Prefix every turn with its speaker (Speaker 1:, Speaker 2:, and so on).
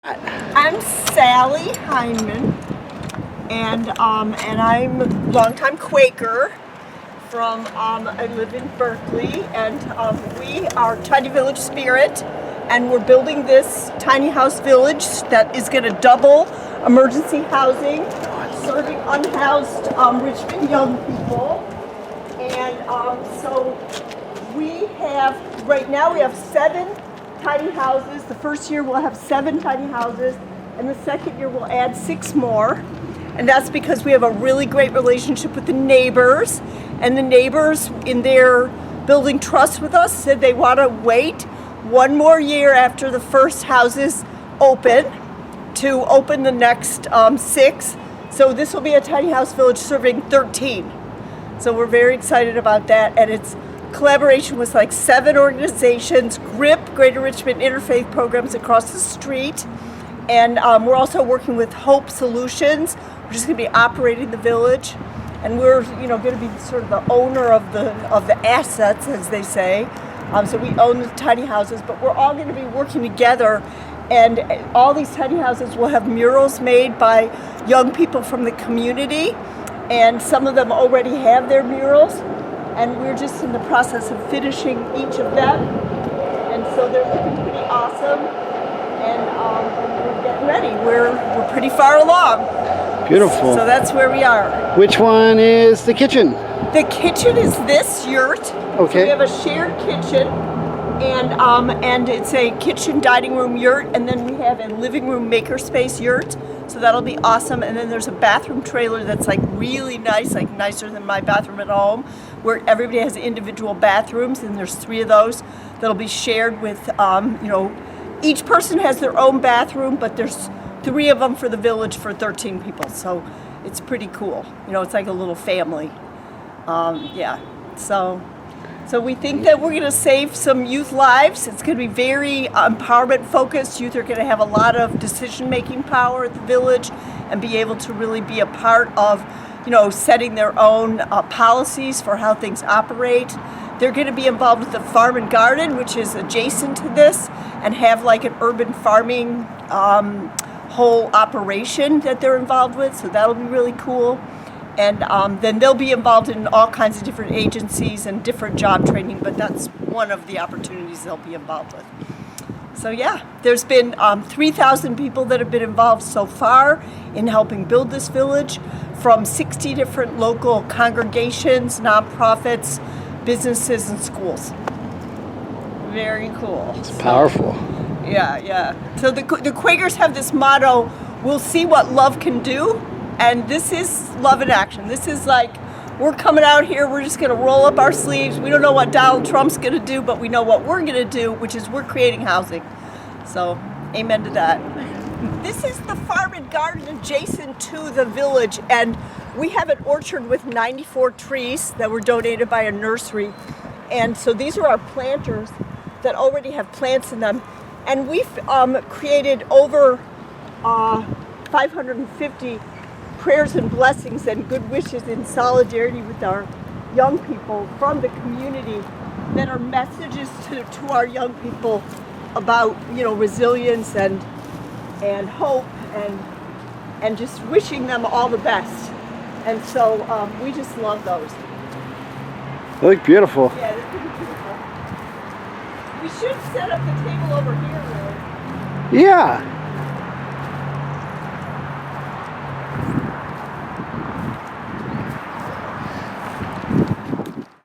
Speaker 1: I'm Sally Hindman, and I'm a longtime Quaker from, I live in Berkeley, and we are Tiny Village Spirit, and we're building this tiny house village that is going to double emergency housing, serving unhoused Richmond young people. And so right now we have 7 tiny houses. The first year we'll have 7 tiny houses, and the second year we'll add 6 more. And that's because we have a really great relationship with the neighbors, and the neighbors, in their building trust with us, said they want to wait 1 more year after the first houses open to open the next 6. So this will be a tiny house village serving 13. So we're very excited about that, and it's collaboration with like 7 organizations, GRIP, Greater Richmond Interfaith Programs across the street, and we're also working with Hope Solutions, which is going to be operating the village, and we're going to be sort of the owner of the assets, as they say. So we own the tiny houses, but we're all going to be working together, and all these tiny houses will have murals made by young people from the community, and some of them already have their murals. And we're just in the process of finishing each of them, and so they're looking pretty awesome. And we're getting ready. We're pretty far along.
Speaker 2: Beautiful.
Speaker 1: So that's where we are.
Speaker 2: Which one is the kitchen?
Speaker 1: The kitchen is this yurt.
Speaker 2: Okay.
Speaker 1: So we have a shared kitchen, and it's a kitchen dining room yurt, and then we have a living room makerspace yurt. So that'll be awesome. And then there's a bathroom trailer that's like really nice, like nicer than my bathroom at home, where everybody has individual bathrooms, and there's 3 of those that'll be shared with, each person has their own bathroom, but there's 3 of them for the village for 13 people. So it's pretty cool. It's like a little family. So we think that we're going to save some youth lives. It's going to be very empowerment focused. Youth are going to have a lot of decision-making power at the village and be able to really be a part of, setting their own policies for how things operate. They're going to be involved with the farm and garden, which is adjacent to this, and have like an urban farming whole operation that they're involved with. So that'll be really cool. And then they'll be involved in all kinds of different agencies and different job training, but that's one of the opportunities they'll be involved with. So yeah, there's been 3,000 people that have been involved so far in helping build this village, from 60 different local congregations, nonprofits, businesses, and schools. Very cool.
Speaker 2: It's powerful.
Speaker 1: Yeah. So the Quakers have this motto, "We'll see what love can do." And this is love in action. This is like, we're coming out here, we're just going to roll up our sleeves. We don't know what Donald Trump's going to do, but we know what we're going to do, which is we're creating housing. So, amen to that. This is the farm and garden adjacent to the village, and we have an orchard with 94 trees that were donated by a nursery. And so these are our planters that already have plants in them. And we've created over 550 prayers and blessings and good wishes in solidarity with our young people from the community that are messages to our young people about resilience and hope and just wishing them all the best. And so we just love those.
Speaker 2: They look beautiful.
Speaker 1: Yeah, they're pretty beautiful. We should set up the table over here, really.
Speaker 2: Yeah.